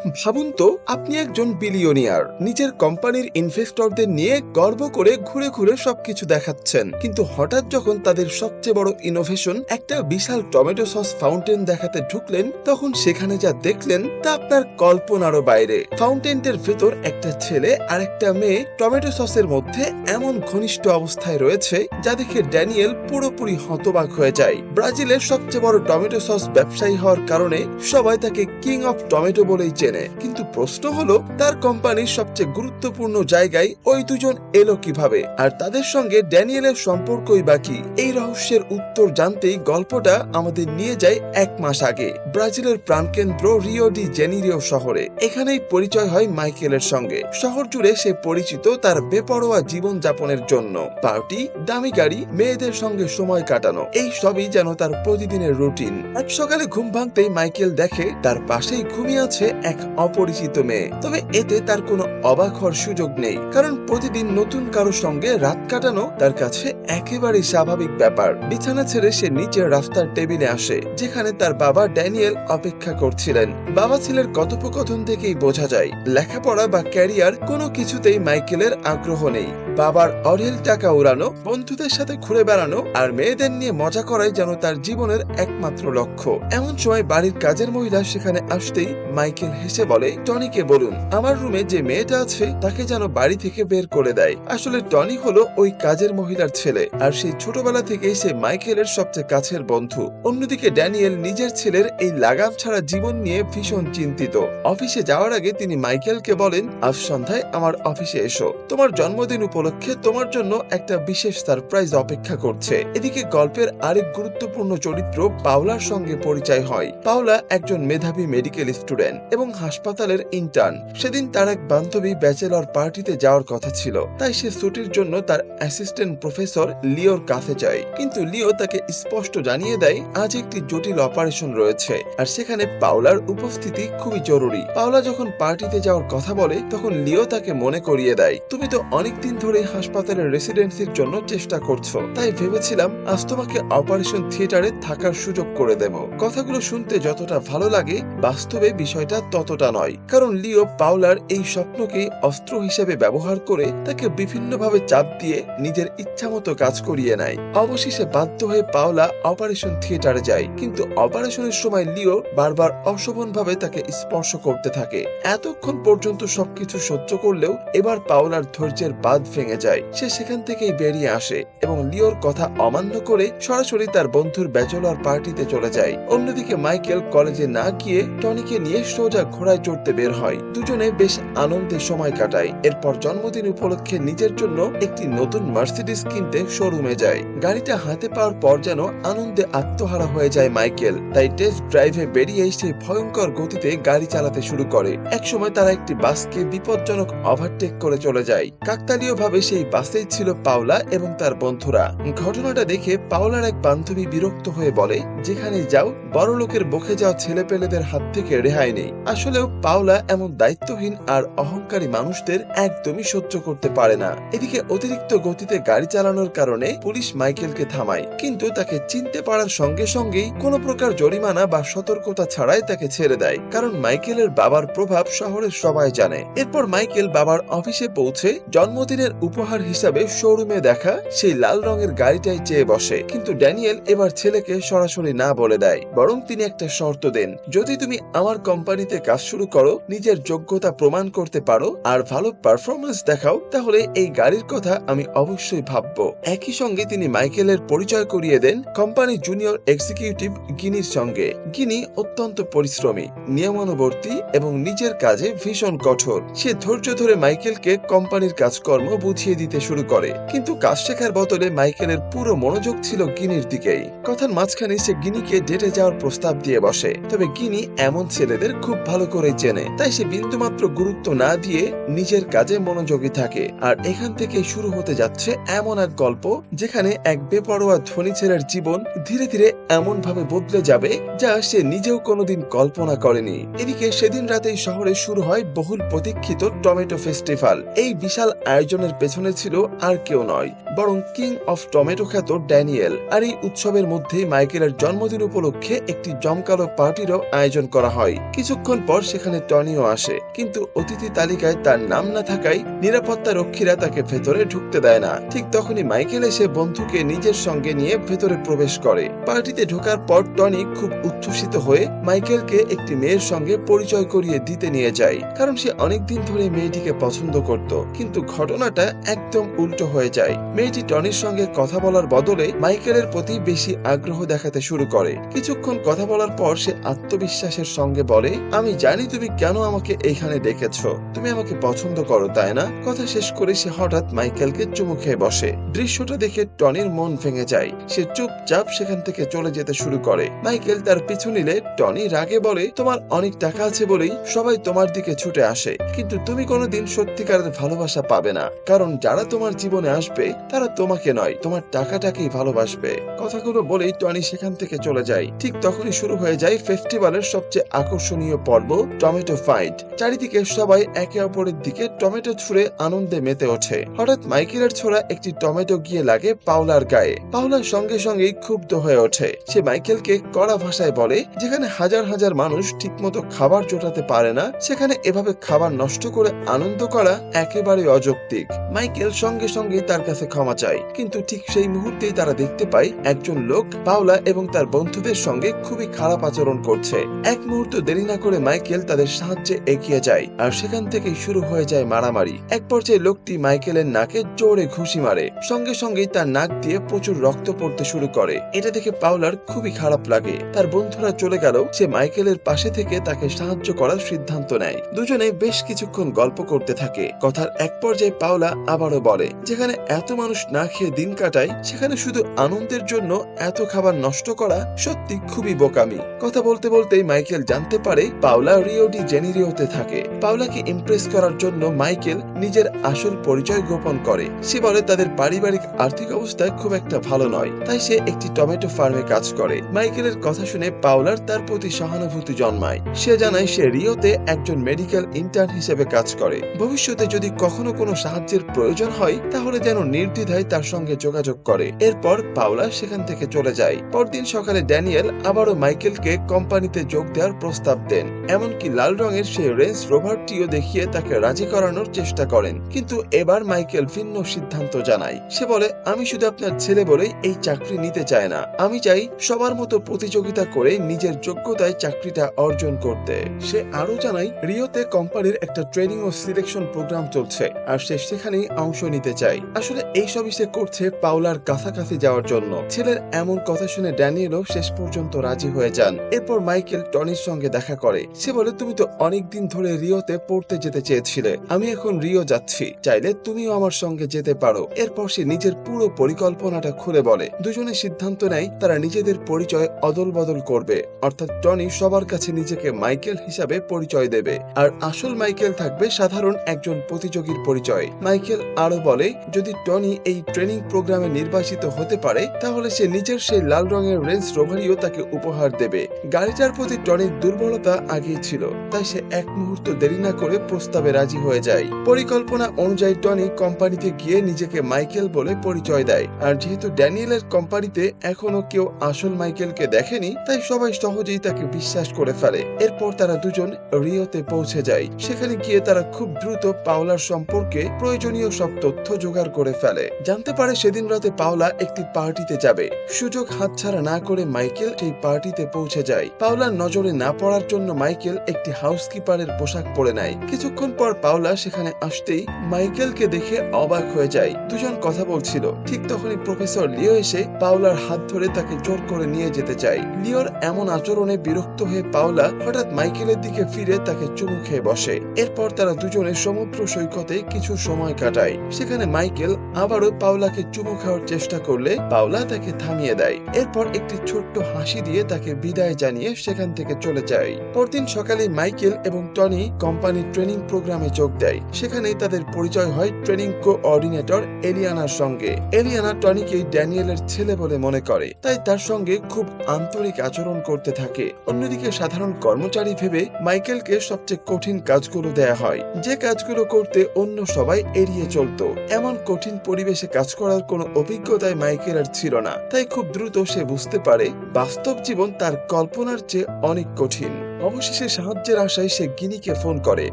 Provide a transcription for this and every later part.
ভাবুন তো, আপনি একজন বিলিয়নিয়ার, নিজের কোম্পানির ইনভেস্টরদের নিয়ে গর্ব করে ঘুরে ঘুরে সবকিছু দেখাচ্ছেন, কিন্তু হঠাৎ যখন তাদের সবচেয়ে বড় ইনোভেশন একটা বিশাল টমেটো সস ফাউন্টেন দেখাতে ঢুকলেন, তখন সেখানে যা দেখলেন তা আপনার কল্পনারও বাইরে। ফাউন্টেনটার ভেতর একটা ছেলে আর একটা মেয়ে টমেটো সসের মধ্যে এমন ঘনিষ্ঠ অবস্থায় রয়েছে যা দেখে ড্যানিয়েল পুরোপুরি হতবাক হয়ে যায়। ব্রাজিলের সবচেয়ে বড় টমেটো সস ব্যবসায়ী হওয়ার কারণে সবাই তাকে কিং অফ টমেটো বলেই চেনে, কিন্তু প্রশ্ন হলো তার কোম্পানির সবচেয়ে গুরুত্বপূর্ণ জায়গায় ওই দুজন এলো কিভাবে, আর তাদের সঙ্গে ড্যানিয়েলের সম্পর্কই বা কি? এই রহস্যের উত্তর জানতেই গল্পটা আমাদের নিয়ে যায় 1 মাস আগে ব্রাজিলের প্রাণকেন্দ্র রিও ডি জেনিরিও শহরে। এখানেই পরিচয় হয় মাইকেলের সঙ্গে। শহর জুড়ে সে পরিচিত তার বেপরোয়া জীবন যাপনের জন্য। পার্টি, দামি গাড়ি, মেয়েদের সঙ্গে সময় কাটানো, এই সবই যেন তার প্রতিদিনের রুটিন। এক সকালে ঘুম ভাঙতেই মাইকেল দেখে তার পাশেই ঘুমিয়ে আছে এক অপরিচিত মেয়ে। তবে এতে তার কোনো অবাক হওয়ার সুযোগ নেই, কারণ প্রতিদিন নতুন কারো সঙ্গে রাত কাটানো তার কাছে একেবারে স্বাভাবিক ব্যাপার। বিছানা ছেড়ে সে নিচের রাস্তার টেবিলে আসে, যেখানে তার বাবা ড্যানিয়েল অপেক্ষা করছিলেন। বাবা ছেলের কথোপকথন থেকেই বোঝা যায় লেখাপড়া বা ক্যারিয়ার কোনো কিছুতেই মাইকেলের আগ্রহ নেই। বাবার অঢেল টাকা উড়ানো, বন্ধুদের সাথে ঘুরে বেড়ানো আর মেয়েদের নিয়ে মজা করাই যেন তার জীবনের একমাত্র লক্ষ্য। এমন সময় বাড়ির কাজের মহিলা সেখানে আসতেই মাইকেল হেসে বলে, টনিকে বলুন আমার রুমে যে মেয়েটা আছে তাকে যেন বাড়ি থেকে বের করে দেয়। আসলে টনি হলো ওই কাজের মহিলার ছেলে, আর সেই ছোটবেলা থেকেই সে মাইকেলের সবচেয়ে কাছের বন্ধু। অন্যদিকে ড্যানিয়েল নিজের ছেলের এই লাগাম ছাড়া জীবন নিয়ে ভীষণ চিন্তিত। অফিসে যাওয়ার আগে তিনি মাইকেলকে বলেন, আজ সন্ধ্যায় আমার অফিসে এসো, তোমার জন্মদিন উপলক্ষে তোমার জন্য একটা বিশেষ সারপ্রাইজ অপেক্ষা করছে। এদিকে গল্পের আরেক গুরুত্বপূর্ণ চরিত্র পাওলার সঙ্গে পরিচয় হয়। পাওলা একজন মেধাবী মেডিকেল স্টুডেন্ট এবং হাসপাতালের ইন্টার্ন। সেদিন তার এক বান্ধবী ব্যাচেলর পার্টিতে যাওয়ার কথা ছিল, তাই সে ছুটির জন্য তার অ্যাসিস্ট্যান্ট প্রফেসর লিওর কাছে যায়। কিন্তু লিও তাকে স্পষ্ট জানিয়ে দেয় আজ একটি জটিল অপারেশন রয়েছে, আর সেখানে পাওলার উপস্থিতি খুবই জরুরি। পাওলা যখন পার্টিতে যাওয়ার কথা বলে, তখন লিও তাকে মনে করিয়ে দেয়, তুমি তো অনেকদিন ধরে হাসপাতালের রেসিডেন্সির জন্য চেষ্টা করছো, তাই ভেবেছিলাম আজ তোমাকে অপারেশন থিয়েটারে থাকার সুযোগ করে দেব। কথাগুলো শুনতে যতটা ভালো লাগে, বাস্তবে বিষয়টা ততটা নয়, কারণ লিও পাওলার এই স্বপ্নকে অস্ত্র হিসেবে ব্যবহার করে তাকে বিভিন্নভাবে চাপ দিয়ে নিজের ইচ্ছামতো কাজ করিয়ে নেয়। অবশেষে বাধ্য হয়ে পাওলা অপারেশন থিয়েটারে যায়, কিন্তু অপারেশনের সময় লিও বারবার অশোভনভাবে তাকে স্পর্শ করতে থাকে। এতক্ষণ পর্যন্ত সবকিছু সহ্য করলেও এবার পাওলার ধৈর্যের বাঁধ ভেঙে যায়। সে সেখান থেকেই বেরিয়ে আসে এবং লিওর কথা অমান্য করে সরাসরি তার বন্ধুর ব্যাচেলর পার্টিতে চলে যায়। অন্যদিকে মাইকেল কলেজে না গিয়ে টনিকে নিয়ে সোজা ঘোড়ায় চড়তে বের হয়। দুজনে বেশ আনন্দে সময় কাটায়। এরপর জন্মদিন উপলক্ষে নিজের জন্য একটি নতুন মার্সিডিজ কিনতে শোরুমে যায়। গাড়িটা হাতে পাওয়ার পর যেন আনন্দে আত্মহারা হয়ে যায় মাইকেল, তাই টেস্ট ড্রাইভে বেরিয়ে সেই ভয়ঙ্কর গতিতে গাড়ি চালাতে শুরু করে। একসময় তারা একটি বাসকে বিপজ্জনক ওভারটেক করে চলে যায়। কাকতালীয়ভাবে সেই বাসেই ছিল পাওলা এবং তার বন্ধুরা। ঘটনাটা দেখে পাওলার এক বান্ধবী বিরক্ত হয়ে বলে, যেখানে যাও বড় লোকের বকে যাওয়া ছেলেপেলেদের হাত থেকে রেহাই নেই। আসলেও পাওলা এমন দায়িত্বহীন আর অহংকারী মানুষদের একদমই সহ্য করতে পারে না। এদিকে অতিরিক্ত গতিতে গাড়ি চালানোর কারণে পুলিশ মাইকেলকে থামায়, কিন্তু তাকে চিনতে পারার সঙ্গে সঙ্গেই কোনো প্রকার জরিমানা বা সতর্কতা ছাড়াই তাকে ছেড়ে দেয়, কারণ মাইকেলের বাবার প্রভাব শহরের সবাই জানে। এরপর মাইকেল বাবার অফিসে পৌঁছে জন্মদিনের উপহার হিসাবে শোরুমে দেখা সেই লাল রঙের গাড়িটাই চেয়ে বসে, কিন্তু ড্যানিয়েল এবার ছেলেকে সরাসরি না বলে দেয়, বরং তিনি একটা শর্ত দেন, যদি তুমি আমার কোম্পানিতে কাজ শুরু করো, নিজের যোগ্যতা প্রমাণ করতে পারো আর ভালো পারফরমেন্স দেখাও, তাহলে এই গাড়ির কথা আমি অবশ্যই ভাববো। একই সঙ্গে তিনি মাইকেলের পরিচয় করিয়ে দেন কোম্পানি জুনিয়র এক্সিকিউটিভ গিনির সঙ্গে। গিনি অত্যন্ত পরিশ্রমী, নিয়মানুবর্তী এবং নিজের কাজে ভীষণ কঠোর। সে ধৈর্য ধরে মাইকেলকে কোম্পানির কাজকর্ম বুঝিয়ে দিতে শুরু করে, কিন্তু কাজ শেখার বদলে মাইকেলের পুরো মনোযোগ ছিল গিনির দিকেই। কথার মাঝখানে সে গিনিকে ডেটে যাওয়ার প্রস্তাব দিয়ে বসে, তবে গিনি এমন ছেলেদের খুব ভালো করে চেনে, তাই সে বিন্দুমাত্র গুরুত্ব না দিয়ে নিজের কাজে মনোযোগী থাকে। আর এখান থেকে শুরু হতে যাচ্ছে এমন এক গল্প, যেখানে এক বেপরোয়া ধনী ছেলের জীবন ধীরে ধীরে এমন ভাবে বদলে যাবে যা সে নিজেও কোনোদিন কল্পনা করেনি। এদিকে সেদিন রাতেই শহরে শুরু হয় বহুল প্রতীক্ষিত টমেটো ফেস্টিভ্যাল। এই বিশাল আয়োজনের পেছনে ছিল আর কেউ নয়, বরং কিং অফ টমেটো খ্যাত ড্যানিয়েল। আর এই উৎসবের মধ্যে মাইকেলের জন্মদিন উপলক্ষে একটি জমকালো পার্টিরও আয়োজন করা হয়। কিছুক্ষণ পর পর সেখানে টনিও আসে, কিন্তু অতিথি তালিকায় তার নাম না থাকায় নিরাপত্তা রক্ষীরা তাকে ভেতরে ঢুকতে দেয় না। ঠিক তখনই মাইকেল এসে বন্ধুকে নিজের সঙ্গে নিয়ে ভেতরে প্রবেশ করে। পার্টিতে ঢোকার পর টনি খুব উচ্ছ্বসিত হয়ে মাইকেলকে একটি মেয়ের সঙ্গে পরিচয় করিয়ে দিতে নিয়ে যায়, কারণ সে অনেকদিন ধরে মেয়েটিকে পছন্দ করত। কিন্তু ঘটনাটা একদম উল্টো হয়ে যায়। মেয়েটি টনির সঙ্গে কথা বলার বদলে মাইকেলের প্রতি বেশি আগ্রহ দেখাতে শুরু করে। কিছুক্ষণ কথা বলার পর সে আত্মবিশ্বাসের সঙ্গে বলে, আমি জানি তুমি কেন আমাকে এইখানে ডেকেছো, তুমি আমাকে পছন্দ করো তাই না? কথা শেষ করে সে হঠাৎ মাইকেলকে চুমু খেয়ে বসে। দৃশ্যটা দেখে টনির মন ভেঙে যায়। সে চুপচাপ সেখান থেকে চলে যেতে শুরু করে। মাইকেল তার পিছু নিলে টনি রাগে বলে, তোমার অনেক টাকা আছে বলেই সবাই তোমার দিকে ছুটে আসে, কিন্তু তুমি কোনোদিন সত্যিকারের ভালোবাসা পাবে না, কারণ যারা তোমার জীবনে আসবে তারা তোমাকে নয়, তোমার টাকাটাকেই ভালোবাসবে। কথাগুলো বলেই টনি সেখান থেকে চলে যায়। ঠিক তখনই শুরু হয়ে যায় ফেস্টিভ্যালের সবচেয়ে আকর্ষণীয় পর্ব, টমেটো ফাইট। চারিদিকে সবাই একে অপরের দিকে টমেটো ছুঁড়ে আনন্দে মেতে ওঠে। হঠাৎ মাইকেলের ছোড়া একটি টমেটো গিয়ে লাগে পাওলার গায়ে। পাওলার সঙ্গে সঙ্গেই ক্ষুব্ধ হয়ে ওঠে। সে মাইকেলকে কড়া ভাষায় বলে, যেখানে হাজার হাজার মানুষ ঠিকমতো খাবার জোটাতে পারে না, সেখানে এভাবে খাবার নষ্ট করে আনন্দ করা একেবারে অযৌক্তিক। মাইকেল সঙ্গে সঙ্গে তার কাছে ক্ষমা চায়, কিন্তু ঠিক সেই মুহূর্তেই তারা দেখতে পায় একজন লোক পাওলা এবং তার বন্ধুদের সঙ্গে খুবই খারাপ আচরণ করছে। এক মুহূর্ত দেরি না করে মাইকেল তাদের সাহায্যে এগিয়ে যায়, আর সেখান থেকেই শুরু হয়ে যায় মারামারি। এক পর্যায়ে লোকটি মাইকেলের নাকে জোরে ঘুষি মারে, সঙ্গে সঙ্গেই তার নাক দিয়ে প্রচুর রক্ত পড়তে শুরু করে। এটা দেখে পাওলার খুবই খারাপ লাগে। তার বন্ধুরা চলে গেল, সে মাইকেলের পাশে থেকে তাকে সাহায্য করার সিদ্ধান্ত নেয়। দুজনে বেশ কিছুক্ষণ গল্প করতে থাকে। কথার এক পর্যায়ে পাওলা আবারও বলে, যেখানে এত মানুষ না খেয়ে দিন কাটায়, সেখানে শুধু আনন্দের জন্য এত খাবার নষ্ট করা সত্যি খুবই বোকামি। কথা বলতে বলতেই মাইকেল জানতে পারে পাওলা রিও ডি জেনিরিওতে থাকে। পাওলাকে ইমপ্রেস করার জন্য মাইকেল নিজের আসল পরিচয় গোপন করে। সে বলে তাদের পারিবারিক আর্থিক অবস্থা খুব একটা ভালো নয়, তাই সে একটি টমেটো ফার্মে কাজ করে। মাইকেলের কথা শুনে পাওলার তার প্রতি সহানুভূতি জন্মায়। সে জানায় সে রিওতে একজন মেডিকেল ইন্টার্ন হিসেবে কাজ করে। ভবিষ্যতে যদি কখনো কোনো সাহায্যের প্রয়োজন হয় তাহলে যেন নির্দ্বিধায় তার সঙ্গে যোগাযোগ করে। এরপর পাওলা সেখান থেকে চলে যায়। পরদিন সকালে ড্যানিয়েল আবারও মাইকেলকে কোম্পানিতে যোগ দেওয়ার প্রস্তাব দেন। এমনকি লাল রঙের সেই রেঞ্জ রোভারটিও দেখিয়ে তাকে রাজি করানোর চেষ্টা করেন, কিন্তু এবার মাইকেল ভিন্ন সিদ্ধান্ত জানায়। সে বলে, আমি শুধু আপনার ছেলে বলেই এই চাকরি নিতে চাই না, আমি চাই সবার মতো প্রতিযোগিতা করে নিজের যোগ্যতায় চাকরিটা অর্জন করতে। সে আরো জানায় রিওতে কোম্পানির একটা ট্রেনিং ও সিলেকশন প্রোগ্রাম চলছে, আর সে সেখানেই অংশ নিতে চায়। আসলে এই সবই সে করছে পাওলার কাছাকাছি যাওয়ার জন্য। ছেলের এমন কথা শুনে ড্যানিয়েলও শেষ পর্যন্ত রাজি হয়ে যান। এরপর মাইকেল টনির সঙ্গে দেখা করে। সে বলে, তুমি তো অনেকদিন ধরে রিওতে পড়তে যেতে চেয়েছিলে, আমি এখন রিও যাচ্ছি, চাইলে তুমিও আমার সঙ্গে যেতে পারো। এরপর সে নিজের পুরো পরিকল্পনাটা খুলে বলে। দুজনে সিদ্ধান্ত নেয় তারা নিজেদের পরিচয় অদল বদল করবে, অর্থাৎ টনি সবার কাছে নিজেকে মাইকেল হিসাবে পরিচয় দেবে, আর আসল মাইকেল থাকবে সাধারণ একজন প্রতিযোগীর পরিচয়। মাইকেল আরো বলে, যদি টনি এই ট্রেনিং প্রোগ্রামে নির্বাচিত হতে পারে তাহলে সে নিজের সেই লাল রঙের রেঞ্জ রোভারিও তাকে উপহার দেবে। গাড়িটার প্রতি টনির দুর্বলতা আগেই ছিল, তাই সে এক মুহূর্ত দেরি না করে প্রস্তাবে রাজি হয়ে যায়। পরিকল্পনা অনুযায়ী টনি কোম্পানিতে গিয়ে নিজেকে মাইকেল বলে পরিচয় দেয়, আর যেহেতু ড্যানিয়েলের কোম্পানিতে এখনো কেউ আসল মাইকেলকে দেখেনি, তাই সবাই সহজেই তাকে বিশ্বাস করে ফেলে। এরপর তারা দুজন রিওতে পৌঁছে যায়। সেখানে গিয়ে তারা খুব দ্রুত পাওলার সম্পর্কে প্রয়োজনীয় সব তথ্য জোগাড় করে ফেলে। জানতে পারে সেদিন রাতে পাওলা একটি পার্টিতে যাবে। সুযোগ হাতছাড়া না করে মাইকেল সেই পার্টিতে পৌঁছে যায়। পাওলার নজরে না পড়ার জন্য মাইকেল একটি হাউসকিপারের পোশাক পরে নেয়। কিছুক্ষণ পর পাওলা সেখানে আসতেই মাইকেলকে দেখে অবাক হয়ে যায়। দুজন কথা বলছিল, ঠিক তখনই প্রফেসর লিও এসে পাওলার হাত ধরে তাকে জোর করে নিয়ে যেতে চায়। লিওর এমন আচরণে বিরক্ত হয়ে পাওলা হঠাৎ মাইকেলের দিকে ফিরে তাকে চুমু খেয়ে বসে। এরপর তারা দুজনে সমুদ্র সৈকতে কিছু সময় কাটায়। সেখানে মাইকেল আবারও পাওলাকে চুমু খাওয়ার চেষ্টা করলে পাওলা তাকে থামিয়ে দেয়। এরপর একটি ছোট্ট হাসি দিয়ে তাকে বিদায় জানিয়ে সেখান থেকে চলে যায়। পরদিন সকালে মাইকেল এবং টনি কোম্পানির ট্রেনিং প্রোগ্রামে যোগ দেয়। সেখানেই তাদের পরিচয় হয় ট্রেনিং কোঅর্ডিনেটর এলিয়ানার সঙ্গে। এলিয়ানা টনিকে ড্যানিয়েলের ছেলে বলে মনে করে, তাই তার সঙ্গে খুব আন্তরিক আচরণ করতে থাকে। অন্যদিকে সাধারণ কর্মচারী ভেবে মাইকেলকে সবচেয়ে কঠিন কাজগুলো দেয়া হয়, যে কাজগুলো করতে অন্য সবাই এড়িয়ে চলত। এমন কঠিন পরিবেশে কাজ করার কোনো অভিজ্ঞতায় মাইকেলের ছিল না, তাই খুব দ্রুত সে বুঝতে পারে বাস্তব জীবন তার কল্পনার চেয়ে অনেক কঠিন। অবশেষে সাহায্যের আশায় সে গিনিকে ফোন করে,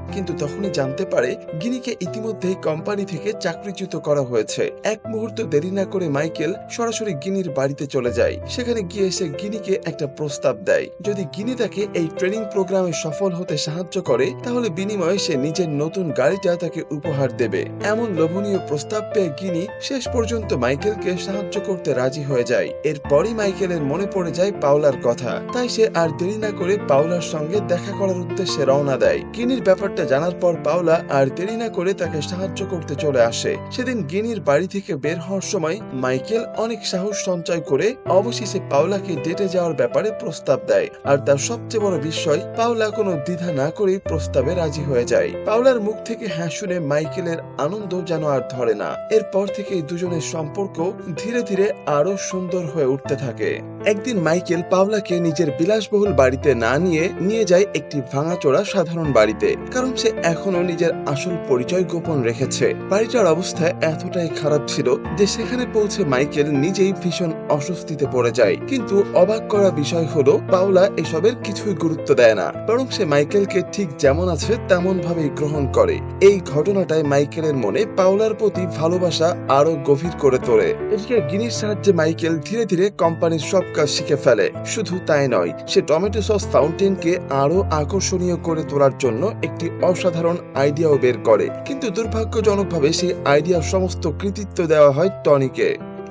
কিন্তু তখনই জানতে পারে গিনিকে ইতিমধ্যেই কোম্পানি থেকে চাকরিচ্যুত করা হয়েছে। এক মুহূর্ত দেরি না করে মাইকেল সরাসরি গিনির বাড়িতে চলে যায়। সেখানে গিয়ে সে গিনিকে একটা প্রস্তাব দেয়, যদি গিনি তাকে এই ট্রেনিং প্রোগ্রামে সফল হতে সাহায্য করে তাহলে বিনিময়ে সে নিজের নতুন গাড়িটা তাকে উপহার দেবে। এমন লোভনীয় প্রস্তাব পেয়ে গিনি শেষ পর্যন্ত মাইকেলকে সাহায্য করতে রাজি হয়ে যায়। এরপরই মাইকেলের মনে পড়ে যায় পাওলার কথা, তাই সে আর দেরি না করে পাওলার সঙ্গে দেখা করার উদ্দেশ্যে রওনা দেয়। গিনির ব্যাপারটা জানার পর পাওলা আর দেরি না করে তাকে সাহায্য করতে চলে আসে। সেদিন গিনির বাড়ি থেকে বের হওয়ার সময় মাইকেল অনেক সাহস সঞ্চয় করে অবশেষে পাওলাকে ডেটে যাওয়ার ব্যাপারে প্রস্তাব দেয়। আর তার সবচেয়ে বড় বিষয়, পাওলা কোনো দ্বিধা না করেই প্রস্তাবে রাজি হয়ে যায়। পাওলার মুখ থেকে হ্যাঁ শুনে মাইকেলের আনন্দ যেন আর ধরে না। এরপর থেকে দুজনের সম্পর্ক ধীরে ধীরে আরো সুন্দর হয়ে উঠতে থাকে। একদিন মাইকেল পাওলাকে নিজের বিলাসবহুল বাড়িতে না নিয়ে যায় একটি ভাঙাচোরা সাধারণ বাড়িতে, কারণ সে এখনো নিজের আসল পরিচয় গোপন রেখেছে। বাড়িটার অবস্থা এতটাই খারাপ ছিল যে সেখানে পৌঁছে মাইকেল নিজেই ভীষণ অস্বস্তিতে পড়ে যায়। কিন্তু অবাক করা বিষয় হলো পাওলা এসবের কিছুই গুরুত্ব দেয় না, বরং সে মাইকেলকে ঠিক যেমন আছে তেমন ভাবেই গ্রহণ করে। এই ঘটনাটায় মাইকেলের মনে পাওলার প্রতি ভালোবাসা আরো গভীর করে তোলে। এদিকে গিনির সাহায্যে মাইকেল ধীরে ধীরে কোম্পানির সব কাজ শিখে ফেলে। শুধু তাই নয়, সে টমেটো সস ফাউন্টেনকে আরো আকর্ষণীয় করে তোলার জন্য একটি অসাধারণ আইডিয়াও বের করে, কিন্তু দুর্ভাগ্যজনকভাবে সেই আইডিয়ার সমস্ত কৃতিত্ব দেওয়া হয় টনিকে।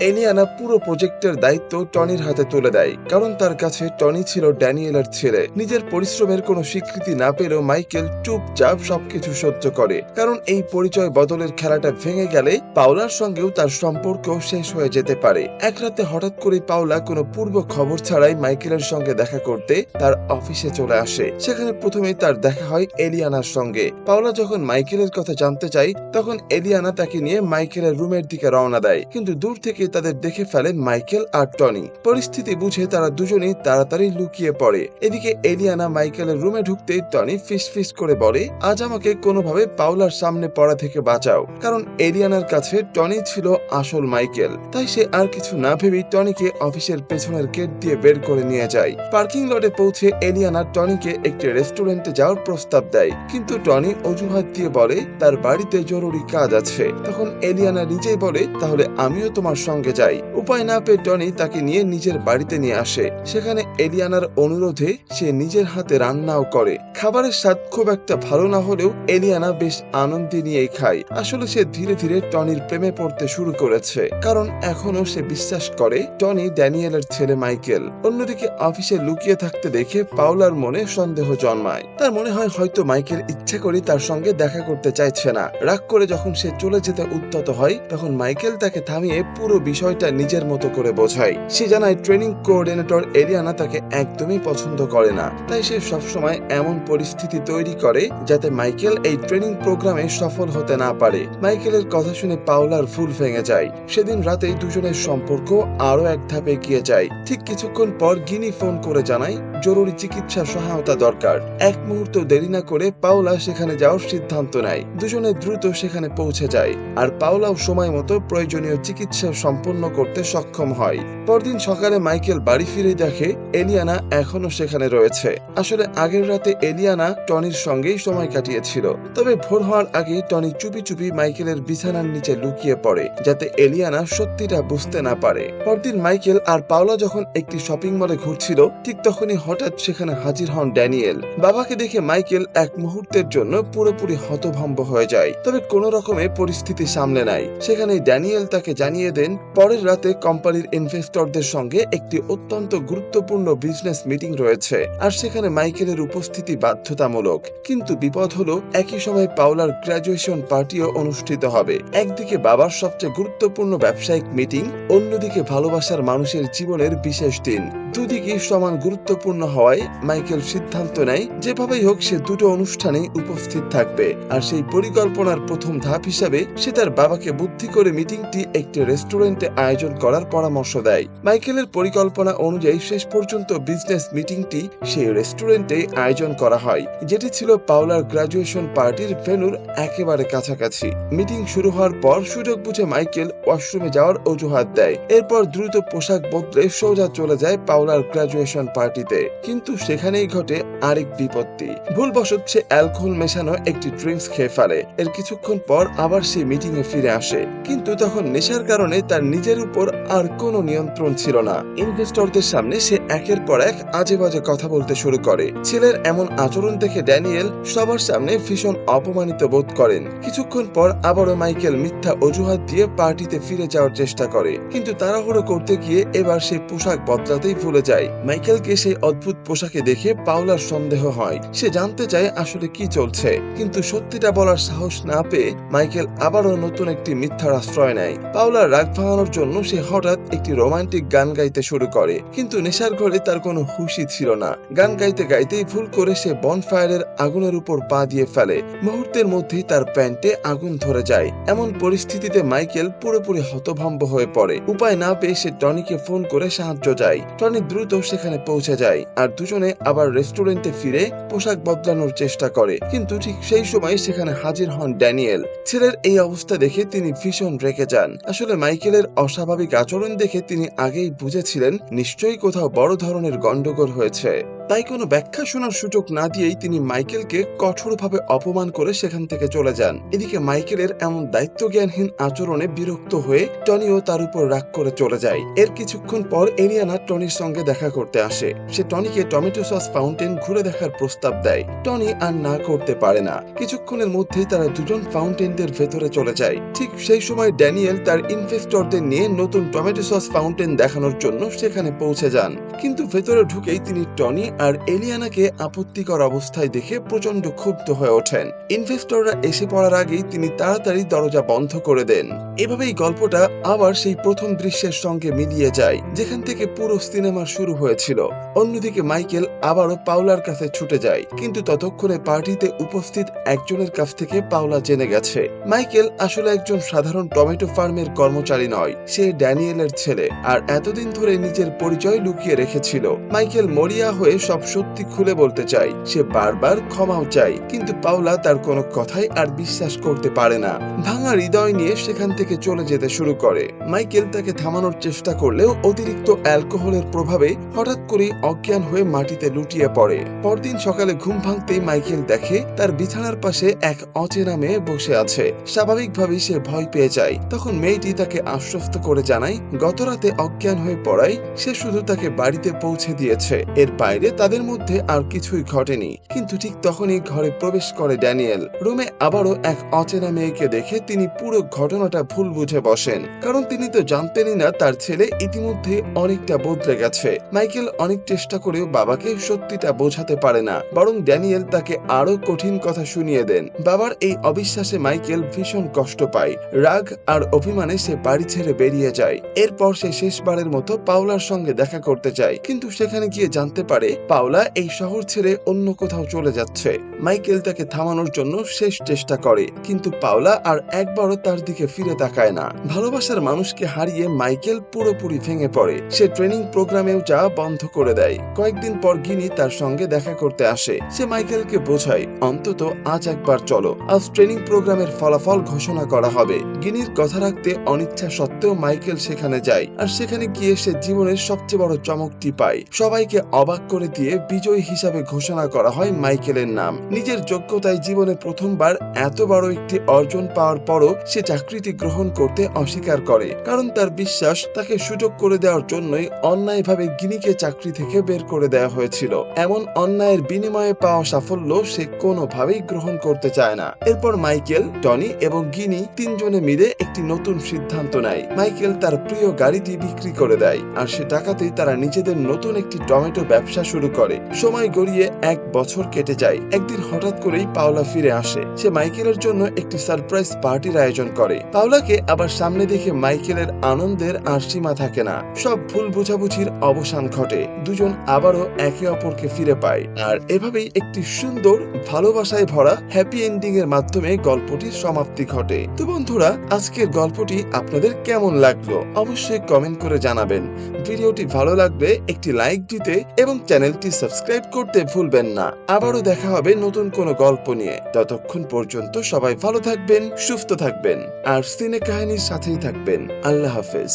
এলিয়ানা পুরো প্রজেক্টের দায়িত্ব টনির হাতে তুলে দেয়, কারণ তার কাছে টনি ছিল ড্যানিয়েলের ছেলে। নিজের পরিশ্রমের কোনো স্বীকৃতি না পেলেও মাইকেল চুপচাপ সবকিছু সহ্য করে, কারণ এই পরিচয় বদলের খেলাটা ভেঙে গেলে পাওলার সঙ্গেও তার সম্পর্ক শেষ হয়ে যেতে পারে। এক রাতে হঠাৎ করে পাওলা কোনো পূর্ব খবর ছাড়াই মাইকেলের সঙ্গে দেখা করতে তার অফিসে চলে আসে। সেখানে প্রথমেই তার দেখা হয় এলিয়ানার সঙ্গে। পাওলা যখন মাইকেলের কথা জানতে চায় তখন এলিয়ানা তাকে নিয়ে মাইকেলের রুমের দিকে রওনা দেয়, কিন্তু দূর থেকে তাদের দেখে ফেলে মাইকেল আর টনি। পরিস্থিতি বুঝে তারা দুজনেই তাড়াতাড়ি লুকিয়ে পড়ে। এদিকে এলিয়ানা মাইকেলের রুমে ঢুকতেই টনি ফিস করে বলে, আজ আমাকে কোনোভাবে পাওলার সামনে পড়া থেকে বাঁচাও। কারণ এলিয়ানার কাছে টনি ছিল আসল মাইকেল। তাই সে আর কিছু না ভেবেই টনিকে অফিসের পেছনের গেট দিয়ে বের করে নিয়ে যায়। পার্কিং লটে পৌঁছে এলিয়ানা টনিকে একটি রেস্টুরেন্টে যাওয়ার প্রস্তাব দেয়, কিন্তু টনি অজুহাত দিয়ে বলে তার বাড়িতে জরুরি কাজ আছে। তখন এলিয়ানা নিজেই বলে, তাহলে আমিও তোমার সঙ্গে যাই। উপায় না পেয়ে টনি তাকে নিয়ে নিজের বাড়িতে নিয়ে আসে। সেখানে এলিয়ানার অনুরোধে সে নিজের হাতে রান্নাও করে। খাবারের স্বাদ খুব একটা ভালো না হলেও এলিয়ানা বেশ আনন্দ নিয়েই খায়। আসলে সে ধীরে ধীরে টনির প্রেমে পড়তে শুরু করেছে, কারণ এখনো সে বিশ্বাস করে টনি ড্যানিয়েলের ছেলে মাইকেল। অন্যদিকে অফিসে লুকিয়ে থাকতে দেখে পাওলার মনে সন্দেহ জন্মায়। তার মনে হয় হয়তো মাইকেল ইচ্ছে করে তার সঙ্গে দেখা করতে চাইছে না। রাগ করে যখন সে চলে যেতে উদ্যত হয় তখন মাইকেল তাকে থামিয়ে পুরো বিষয়টা নিজের মতো করে বোঝায়। সে জানায় ট্রেনিং কোঅর্ডিনেটর এলিয়ানা তাকে একদমই পছন্দ করে না, তাই সে সবসময় এমন পরিস্থিতি তৈরি করে যাতে মাইকেল এই ট্রেনিং প্রোগ্রামে সফল হতে না পারে। মাইকেলের কথা শুনে পাওলার ফুল ভেঙে যায়। সেদিন রাতেই দুজনের সম্পর্ক আরো এক ধাপ এগিয়ে যায়। ঠিক কিছুক্ষণ পর গিনি ফোন করে জানায় জরুরি চিকিৎসা সহায়তা দরকার। এক মুহূর্ত দেরি না করে পাওলা সেখানে যাওয়ার সিদ্ধান্ত নেয়। দুজনে দ্রুত সেখানে পৌঁছে যায়, আর পাওলাও সময় মতো প্রয়োজনীয় চিকিৎসা সম্পন্ন করতে সক্ষম হয়। পরদিন সকালে মাইকেল বাড়ি ফিরে দেখে এলিয়ানা এখনো সেখানে রয়েছে। আসলে আগের রাতে এলিয়ানা টনির সঙ্গেই সময় কাটিয়েছিল। তবে ভোর হওয়ার আগে টনি চুপি চুপি মাইকেলের বিছানার নিচে লুকিয়ে পড়ে, যাতে এলিয়ানা সত্যিটা বুঝতে না পারে। পরদিন মাইকেল আর পাওলা যখন একটি শপিং মলে ঘুরছিল ঠিক তখনই হঠাৎ সেখানে হাজির হন ড্যানিয়েল। বাবাকে দেখে মাইকেল এক মুহূর্তের জন্য পুরোপুরি হতভম্ব হয়ে যায়, তবে কোনো রকমে পরিস্থিতি সামলে নেয়। সেখানে ড্যানিয়েল তাকে জানিয়ে দেন পরের রাতে কোম্পানির ইনভেস্টরদের সঙ্গে একটি অত্যন্ত গুরুত্বপূর্ণ বিজনেস মিটিং রয়েছে, আর সেখানে মাইকেলের উপস্থিতি বাধ্যতামূলক। কিন্তু বিপদ হলো একই সময় পাওলার গ্র্যাজুয়েশন পার্টিও অনুষ্ঠিত হবে। একদিকে বাবার সবচেয়ে গুরুত্বপূর্ণ ব্যবসায়িক মিটিং, অন্যদিকে ভালোবাসার মানুষের জীবনের বিশেষ দিন। দুদিকেই সমান গুরুত্বপূর্ণ হওয়ায় মাইকেল সিদ্ধান্ত নেয় যেভাবেই হোক সে দুটো অনুষ্ঠানেই উপস্থিত থাকবে। আর সেই পরিকল্পনার প্রথম ধাপ হিসাবে সে তার বাবাকে বুদ্ধি করে মিটিংটি একটি রেস্টুরেন্টে আয়োজন করার পরামর্শ দেয়। মাইকেলের পরিকল্পনা অনুযায়ী শেষ পর্যন্ত বিজনেস মিটিংটি সেই রেস্টুরেন্টে আয়োজন করা হয়, যেটি ছিল পাওলার গ্র্যাজুয়েশন পার্টির ভেন্যুর একেবারে কাছাকাছি। মিটিং শুরু হওয়ার পর সুযোগ বুঝে মাইকেল ওয়াশরুমে যাওয়ার অজুহাত দেয়। এরপর দ্রুত পোশাক বদলে সোজা চলে যায় পাওলার গ্র্যাজুয়েশন পার্টিতে। কিন্তু সেখানেই ঘটে আরেক বিপত্তি। ভুলবশত সে অ্যালকোহল মেশানো একটি ড্রিঙ্কস খেয়ে ফেলে। এর কিছুক্ষণ পর আবার সে মিটিং এ ফিরে আসে, কিন্তু তখন নেশার কারণে তার নিজের উপর আর কোনো নিয়ন্ত্রণ ছিল না। ইনভেস্টরদের সামনে সে একের পর এক আজে বাজে কথা বলতে শুরু করে। ছেলের এমন আচরণ দেখে ড্যানিয়েল সবার সামনে ভীষণ অপমানিত বোধ করেন। কিছুক্ষণ পর আবারও মাইকেল মিথ্যা অজুহাত দিয়ে পার্টিতে ফিরে যাওয়ার চেষ্টা করে, কিন্তু তাড়াহুড়ো করতে গিয়ে এবার সেই পোশাক বদলাতেই ভুলে যায়। মাইকেলকে সেই অদ্ভুত পোশাকে দেখে পাওলার সন্দেহ হয়। সে জানতে চায় আসলে কি চলছে, কিন্তু সত্যিটা বলার সাহস না পেয়ে মাইকেল আবারও নতুন একটি মিথ্যার আশ্রয় নেয়। পাওলার রাগ ভাঙানোর জন্য সে হঠাৎ একটি রোমান্টিক গান গাইতে শুরু করে, কিন্তু নেশার ঘরে তার কোনো হুঁশই ছিল না। গান গাইতে গাইতেই ভুল করে সে বনফায়ারের আগুনের উপর পা দিয়ে ফেলে। মুহূর্তের মধ্যেই তার প্যান্টে আগুন ধরে যায়। এমন পরিস্থিতিতে মাইকেল পুরোপুরি হতভম্ব হয়ে পড়ে। উপায় না পেয়ে সে টনিকে ফোন করে সাহায্য চায়। টনি দ্রুত সেখানে পৌঁছে যায়, আর দুজনে আবার রেস্টুরেন্টে ফিরে পোশাক বদলানোর চেষ্টা করে। কিন্তু ঠিক সেই সময় সেখানে হাজির হন ড্যানিয়েল। ছেলের এই অবস্থা দেখে তিনি ভীষণ রেগে যান। আসলে মাইকেলের অস্বাভাবিক আচরণ দেখে তিনি আগেই বুঝেছিলেন নিশ্চয়ই কোথাও বড় ধরনের গন্ডগোল হয়েছে। তাই কোনো ব্যাখ্যা শোনার সুযোগ না দিয়েই তিনি মাইকেলকে কঠোরভাবে অপমান করে সেখান থেকে চলে যান। এদিকে মাইকেলের এমন দায়িত্বজ্ঞানহীন আচরণে বিরক্ত হয়ে টনিও তার উপর রাগ করে চলে যায়। এর কিছুক্ষণ পর এলিয়ানা টনির সঙ্গে দেখা করতে আসে। সে টনিকে টমেটো সস ফাউন্টেন ঘুরে দেখার প্রস্তাব দেয়। টনি আর না করতে পারে না। কিছুক্ষণের মধ্যেই তারা দুজন ফাউন্টেনদের ভেতরে চলে যায়। ঠিক সেই সময় ড্যানিয়েল তার ইনভেস্টরদের নিয়ে নতুন টমেটো সস ফাউন্টেন দেখানোর জন্য সেখানে পৌঁছে যান, কিন্তু ভেতরে ঢুকেই তিনি টনি আর এলিয়ানাকে আপত্তিকর অবস্থায় দেখে প্রচন্ড ক্ষুব্ধ হয়ে ওঠেন। ইনভেস্টররা এসে পড়ার আগেই তিনি তাড়াতাড়ি দরজা বন্ধ করে দেন। এভাবেই গল্পটা আবার সেই প্রথম দৃশ্যের সঙ্গে মিলিয়ে যায়, যেখান থেকে পুরো সিনেমা শুরু হয়েছিল। অন্যদিকে মাইকেল আবারও পাওলার কাছে ছুটে যায়, কিন্তু ততক্ষণে পার্টিতে উপস্থিত একজনের কাছ থেকে পাওলা জেনে গেছে মাইকেল আসলে একজন সাধারণ টমেটো ফার্মের কর্মচারী নয়, সে ড্যানিয়েলের ছেলে, আর এতদিন ধরে নিজের পরিচয় লুকিয়ে রেখেছিল। মাইকেল মরিয়া হয়ে সব সত্যি খুলে বলতে চায়। সে বারবার ক্ষমাও চায়, কিন্তু পাওলা তার কোনো কথাই আর বিশ্বাস করতে পারে না। ভাঙা হৃদয় নিয়ে সেখান থেকে চলে যেতে শুরু করে। মাইকেল তাকে থামানোর চেষ্টা করলেও অতিরিক্ত অ্যালকোহলের প্রভাবে হঠাৎ করেই অজ্ঞান হয়ে মাটিতে লুটিয়ে পড়ে। পরদিন সকালে ঘুম ভাঙতেই মাইকেল দেখে তার বিছানার পাশে এক অচেনা মেয়ে বসে আছে। স্বাভাবিকভাবেই সে ভয় পেয়ে যায়। তখন মেয়েটি তাকে আশ্বস্ত করে জানায় গতরাতে অজ্ঞান হয়ে পড়ায় সে শুধু তাকে বাড়িতে পৌঁছে দিয়েছে, এর বাইরে তাদের মধ্যে আর কিছুই ঘটেনি। কিন্তু ঠিক তখনই ঘরে প্রবেশ করে ড্যানিয়েল। রুমে আবারও এক অচেনা মেয়েকে দেখে তিনি পুরো ঘটনাটা ভুল বুঝে বসেন, কারণ তিনি তো জানতেনই না তার ছেলে ইতিমধ্যে অনেকটা বদলে গেছে। মাইকেল অনেক চেষ্টা করেও বাবাকে সত্যিটা বোঝাতে পারে না, বরং ড্যানিয়েল তাকে আরো কঠিন কথা শুনিয়ে দেন। বাবার এই অবিশ্বাসে মাইকেল ভীষণ কষ্ট পায়। রাগ আর অভিমানে সে বাড়ি ছেড়ে বেরিয়ে যায়। এরপর সে শেষবারের মতো পাওলার সঙ্গে দেখা করতে চায়, কিন্তু সেখানে গিয়ে জানতে পারে পাওলা এই শহর ছেড়ে অন্য কোথাও চলে যাচ্ছে। মাইকেল তাকে থামানোর জন্য শেষ চেষ্টা করে, কিন্তু পাওলা আর একবারও তার দিকে ফিরে তাকায় না। ভালোবাসার মানুষকে হারিয়ে মাইকেল পুরোপুরি ভেঙে পড়ে। সে ট্রেনিং প্রোগ্রামেও যাওয়া বন্ধ করে দেয়। কয়েকদিন পর গিনি তার সঙ্গে দেখা করতে আসে। সে মাইকেলকে বোঝায় অন্তত আজ একবার চলো, আজ ট্রেনিং প্রোগ্রামের ফলাফল ঘোষণা করা হবে। গিনির কথা রাখতে অনিচ্ছা সত্ত্বেও মাইকেল সেখানে যায়, আর সেখানে গিয়ে সে জীবনের সবচেয়ে বড় চমকটি পায়। সবাইকে অবাক করে দিয়ে বিজয়ী হিসাবে ঘোষণা করা হয় মাইকেলের নাম। নিজের যোগ্যতায় জীবনে প্রথমবার এত বড় একটি অর্জন পাওয়ার পরও সে চাকরিটি গ্রহণ করতে অস্বীকার করে, কারণ তার বিশ্বাস তাকে সুযোগ করে দেওয়ার জন্যই অন্যায়ভাবে গিনিকে চাকরি থেকে বের করে দেওয়া হয়েছিল। এমন অন্যায়ের বিনিময়ে পাওয়া সাফল্য সে কোনোভাবেই গ্রহণ করতে চায় না। এরপর মাইকেল, টনি এবং গিনি তিনজনে মিলে একটি নতুন সিদ্ধান্ত নেয়। মাইকেল তার প্রিয় গাড়িটি বিক্রি করে দেয়, আর সে টাকাতেই তারা নিজেদের নতুন একটি টমেটো ব্যবসা শুরু করে। সময় গড়িয়ে 1 বছর কেটে যায়। একদিন হঠাৎ করেই পাওলা ফিরে আসে। সে মাইকেলের জন্য একটি সারপ্রাইজ পার্টির আয়োজন করে। পাওলাকে আবার সামনে দেখে মাইকেলের আনন্দের আর সীমা থাকে না। সব ভুল বোঝাবুঝির অবসান ঘটে। দুজন আবারও একে অপরকে ফিরে পায়, আর এভাবেই একটি সুন্দর ভালোবাসায় ভরা হ্যাপি এন্ডিং এর মাধ্যমে গল্পটির সমাপ্তি ঘটে। তো বন্ধুরা, আজকের গল্পটি আপনাদের কেমন লাগলো অবশ্যই কমেন্ট করে জানাবেন। ভিডিওটি ভালো লাগলে একটি লাইক দিতে এবং চ্যানেলটি সাবস্ক্রাইব করতে ভুলবেন না। আবারও দেখা হবে নতুন কোনো গল্প নিয়ে। ততক্ষণ পর্যন্ত সবাই ভালো থাকবেন, সুস্থ থাকবেন, আর সিনে কাহিনীর সাথেই থাকবেন। আল্লাহ হাফেজ।